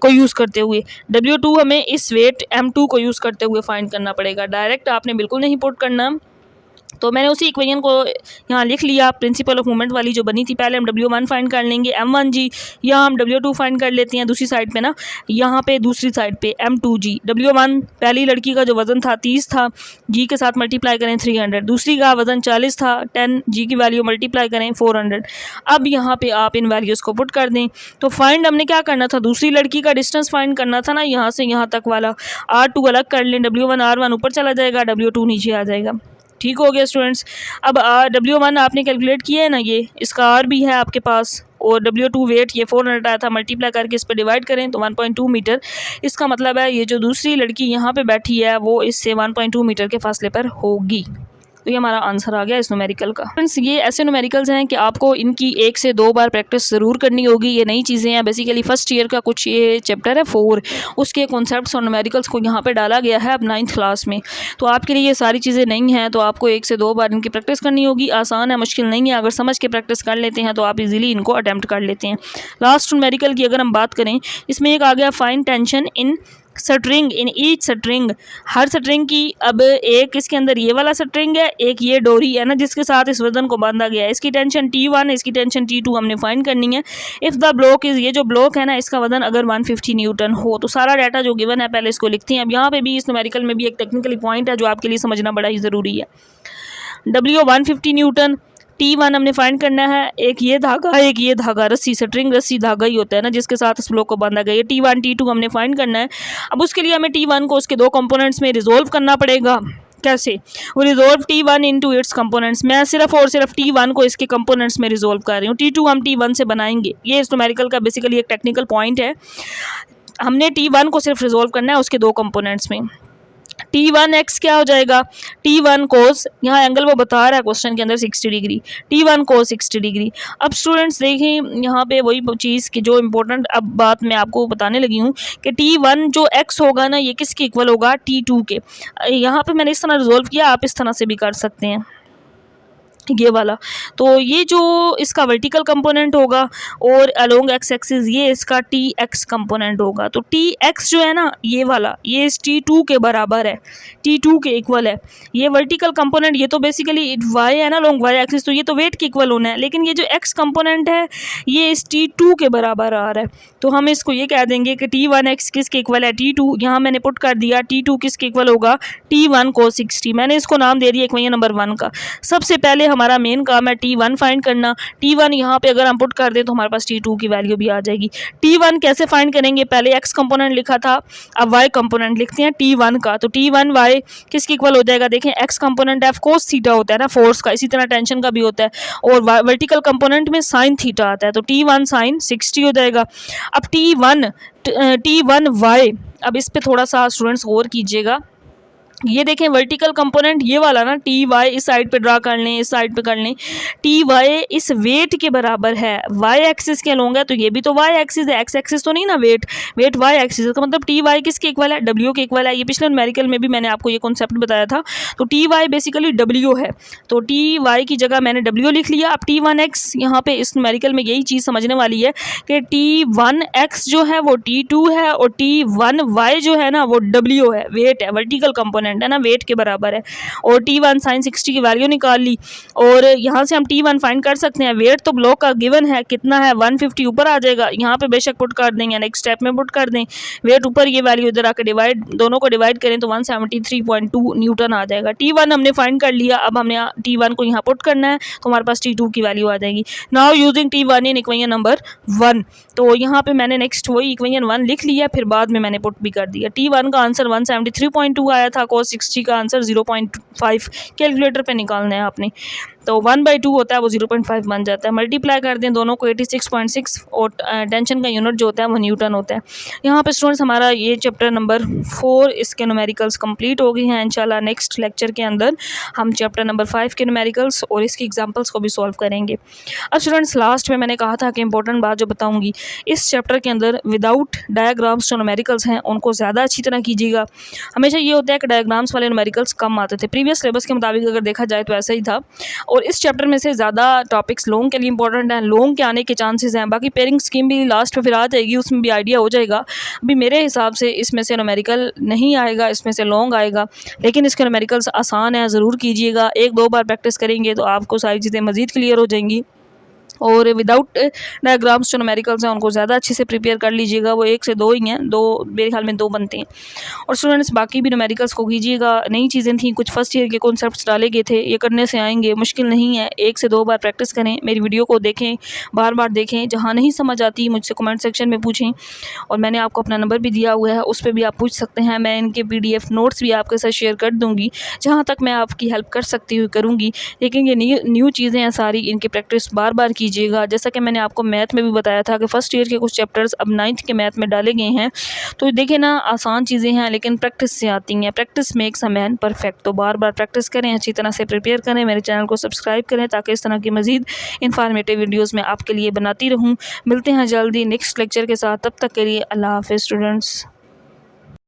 [SPEAKER 1] को यूज़ करते हुए, W2 हमें इस वेट M2 को यूज़ करते हुए फाइंड करना पड़ेगा। डायरेक्ट आपने बिल्कुल नहीं पुट करना। तो मैंने उसी इक्वेशन को यहाँ लिख लिया, प्रिंसिपल ऑफ मूवमेंट वाली जो बनी थी। पहले हम W1 फाइंड कर लेंगे M1G, यहाँ हम W2 फाइंड कर लेते हैं दूसरी साइड पे ना, यहाँ पे दूसरी साइड पे M2G। W1 पहली लड़की का जो वज़न था 30 था, G के साथ मल्टीप्लाई करें 300, दूसरी का वज़न 40 था, 10 G की वैल्यू मल्टीप्लाई करें 400। अब यहाँ पे आप इन वैल्यूज़ को पुट कर दें। तो फाइंड हमने क्या करना था, दूसरी लड़की का डिस्टेंस फाइंड करना था ना, यहाँ से यहाँ तक वाला। R2 अलग कर लें, W1 R1 ऊपर चला जाएगा, W2 नीचे आ जाएगा। ठीक हो गया स्टूडेंट्स। अब W1 आपने कैलकुलेट किया है ना, ये इसका R भी है आपके पास, और W2 वेट ये 400 आया था, मल्टीप्लाई करके इस पर डिवाइड करें तो 1.2 मीटर। इसका मतलब है ये जो दूसरी लड़की यहाँ पे बैठी है वो इससे 1.2 मीटर के फासले पर होगी। तो ये हमारा आंसर आ गया इस न्यूमेरिकल का। फ्रेंड्स ये ऐसे न्यूमेरिकल्स हैं कि आपको इनकी 1 से 2 बार प्रैक्टिस ज़रूर करनी होगी। ये नई चीज़ें हैं, बेसिकली फर्स्ट ईयर का कुछ ये चैप्टर है 4, उसके कॉन्सेप्ट्स और न्यूमेरिकल्स को यहाँ पे डाला गया है अब 9th क्लास में। तो आपके लिए ये सारी चीज़ें नहीं हैं, तो आपको 1 से 2 बार इनकी प्रैक्टिस करनी होगी। आसान है, मुश्किल नहीं है। अगर समझ के प्रैक्टिस कर लेते हैं तो आप इजीली इनको अटैम्प्ट कर लेते हैं। लास्ट न्यूमेरिकल की अगर हम बात करें, इसमें एक आ गया find tension in string in each string, her string की। अब एक इसके अंदर ये वाला स्ट्रिंग है, एक ये डोरी है ना जिसके साथ इस वजन को बांधा गया है। इसकी टेंशन T1, इसकी टेंशन T2 हमने फाइंड करनी है। इफ़ द ब्लॉक इज़, ये जो ब्लॉक है ना इसका वजन अगर 150 न्यूटन हो, तो सारा डाटा जो गिवन है पहले इसको लिखते हैं। अब यहाँ पे भी इस न्यूमेरिकल में भी एक टेक्निकली पॉइंट है जो आपके लिए समझना बड़ा ही ज़रूरी है। W 150 न्यूटन, T1 हमने फाइंड करना है। एक ये धागा रस्सी, स्ट्रिंग रस्सी धागा ही होता है ना जिसके साथ इस ब्लॉक को बांधा गया है। T1 T2 हमने फाइंड करना है। अब उसके लिए हमें T1 को उसके 2 कंपोनेंट्स में रिजोल्व करना पड़ेगा। कैसे, वो resolve T1 into its components. मैं सिर्फ और सिर्फ T1 को इसके कंपोनेंट्स में रिजोल्व कर रही हूँ, T2 हम T1 से बनाएंगे। ये इस न्यूमेरिकल का बेसिकली एक टेक्निकल पॉइंट है। हमने T1 को सिर्फ रिजोल्व करना है उसके 2 कंपोनेंट्स में। T1x क्या हो जाएगा, T1 कोस, यहाँ एंगल वो बता रहा है क्वेश्चन के अंदर 60 डिग्री, T1 कोस 60 डिग्री। अब स्टूडेंट्स देखें यहाँ पे वही चीज़ की जो इम्पोर्टेंट अब बात मैं आपको बताने लगी हूँ कि T1 जो x होगा ना ये किसके इक्वल होगा, T2 के। यहाँ पे मैंने इस तरह रिजोल्व किया, आप इस तरह से भी कर सकते हैं ये वाला। तो ये जो इसका वर्टिकल कंपोनेंट होगा और अलोंग एक्स एक्सिस ये इसका Tx कंपोनेंट होगा। तो Tx जो है ना ये वाला, ये इस T2 के बराबर है, T2 के इक्वल है। ये वर्टिकल कंपोनेंट ये तो बेसिकली y है ना, अलोंग y एक्सिस, तो ये तो वेट के इक्वल होना है। लेकिन ये जो x कंपोनेंट है ये इस T2 के बराबर आ रहा है। तो हम इसको ये कह देंगे कि T1x किसके इक्वल है, T2। यहाँ मैंने पुट कर दिया T2 किसके इक्वल होगा, T1 cos 60। मैंने इसको नाम दे दिया इक्वेशन नंबर 1 का। सबसे पहले हमारा मेन काम है T1 फाइंड करना। T1 यहाँ पे अगर हम पुट कर दें तो हमारे पास T2 की वैल्यू भी आ जाएगी। T1 कैसे फाइंड करेंगे, पहले x कंपोनेंट लिखा था, अब y कंपोनेंट लिखते हैं T1 का। तो T1 y किसके इक्वल हो जाएगा, देखें x component f cos theta होता है ना फोर्स का, इसी तरह टेंशन का भी होता है, और वर्टिकल कंपोनेंट में साइन थीटा आता है। तो T1 साइन 60 हो जाएगा। अब T1 y, अब इस पे थोड़ा सा स्टूडेंट्स गौर कीजिएगा। ये देखें वर्टिकल कंपोनेंट ये वाला ना Ty इस साइड पे ड्रा कर लें, इस साइड पे कर लें। Ty इस वेट के बराबर है, y एक्सिस के अलोंग है, तो ये भी तो y एक्सिस है, x एक्सिस तो नहीं ना, वेट y एक्सिस है। तो मतलब Ty किसके इक्वल है, w के इक्वल है। ये पिछले न्यूमेरिकल में भी मैंने आपको ये कॉन्सेप्ट बताया था। तो Ty बेसिकली w है, तो Ty की जगह मैंने w लिख लिया। अब T1x यहाँ पे इस न्यूमेरिकल में यही चीज़ समझने वाली है कि T1x जो है वो T2 है और T1y जो है ना वो w है, वेट है, वर्टिकल कंपोनेंट एक्सपोनेंट है ना, वेट के बराबर है। और T1 sin 60 की वैल्यू निकाल ली और यहाँ से हम T1 फाइंड कर सकते हैं। वेट तो ब्लॉक का गिवन है, कितना है 150 ऊपर आ जाएगा, यहाँ पे बेशक पुट कर देंगे, नेक्स्ट स्टेप में पुट कर दें वेट ऊपर, ये वैल्यू इधर आकर डिवाइड, दोनों को डिवाइड करें तो 173.2 न्यूटन आ जाएगा। T1 हमने फाइंड कर लिया, अब हमने T1 को यहाँ पुट करना है तो हमारे पास T2 की वैल्यू आ जाएगी। Now using T1 in equation number 1, तो यहाँ पे मैंने नेक्स्ट वही इक्वेशन 1 लिख लिया, फिर बाद में मैंने पुट भी कर दिया। T1 का आंसर 173.2 आया था, cos 60 का आंसर 0.5 कैलकुलेटर पे निकालना है आपने, तो 1/2 होता है वो 0.5 बन जाता है। मल्टीप्लाई कर दें दोनों को 86.6 और टेंशन का यूनिट जो होता है वो न्यूटन होता है। यहाँ पे स्टूडेंट्स हमारा ये चैप्टर नंबर 4 इसके न्यूमेरिकल्स कंप्लीट हो गए हैं। इंशाल्लाह नेक्स्ट लेक्चर के अंदर हम चैप्टर नंबर 5 के न्यूमेरिकल्स और इसकी एग्जांपल्स को भी सॉल्व करेंगे। अब स्टूडेंट्स लास्ट में मैंने कहा था कि इंपॉर्टेंट बात जो बताऊँगी, इस चैप्टर के अंदर विदाउट डायग्राम्स जो न्यूमेरिकल्स हैं उनको ज़्यादा अच्छी तरह कीजिएगा। हमेशा ये होता है कि डायग्राम्स वाले न्यूमेरिकल्स कम आते थे, प्रीवियस सिलेबस के मुताबिक अगर देखा जाए तो ऐसा ही था। और इस चैप्टर में से ज़्यादा टॉपिक्स लॉन्ग के लिए इंपॉर्टेंट हैं, लॉन्ग के आने के चांसेस हैं। बाकी पेयरिंग स्कीम भी लास्ट में फिर आ जाएगी, उसमें भी आइडिया हो जाएगा। अभी मेरे हिसाब से इसमें से न्यूमेरिकल नहीं आएगा, इसमें से लॉन्ग आएगा, लेकिन इसके न्यूमेरिकल्स आसान है, ज़रूर कीजिएगा। 1-2 बार प्रैक्टिस करेंगे तो आपको सारी चीज़ें मज़ीद क्लियर हो जाएंगी। और विदाउट डायग्राम्स जो न्यूमेरिकल्स हैं उनको ज़्यादा अच्छे से प्रिपेयर कर लीजिएगा, वो 1 से 2 ही हैं, 2 मेरे ख्याल में 2 बनते हैं। और स्टूडेंट्स बाकी भी न्यूमेरिकल्स को कीजिएगा, नई चीज़ें थी, कुछ फर्स्ट ईयर के कॉन्सेप्ट्स डाले गए थे, ये करने से आएंगे, मुश्किल नहीं है। 1 से 2 बार प्रैक्टिस करें, मेरी वीडियो को देखें, बार बार देखें, जहाँ नहीं समझ आती मुझसे कमेंट सेक्शन में पूछें। और मैंने आपको अपना नंबर भी दिया हुआ है, उस पर भी आप पूछ सकते हैं। मैं इनके PDF नोट्स भी आपके साथ शेयर कर दूँगी, जहाँ तक मैं आपकी हेल्प कर सकती हूँ करूँगी। लेकिन ये न्यू चीज़ें हैं सारी, इनकी प्रैक्टिस बार बार कीजिएगा। जैसा कि मैंने आपको मैथ में भी बताया था कि फर्स्ट ईयर के कुछ चैप्टर्स अब 9th के मैथ में डाले गए हैं, तो देखिए ना आसान चीज़ें हैं लेकिन प्रैक्टिस से आती हैं। Practice makes a man perfect, तो बार बार प्रैक्टिस करें, अच्छी तरह से प्रिपेयर करें। मेरे चैनल को सब्सक्राइब करें ताकि इस तरह की मज़ीद इन्फॉर्मेटिव वीडियोज़ मैं आपके लिए बनाती रहूँ। मिलते हैं जल्दी नेक्स्ट लेक्चर के साथ, तब तक के लिए अल्लाह हाफ़िज़ स्टूडेंट्स।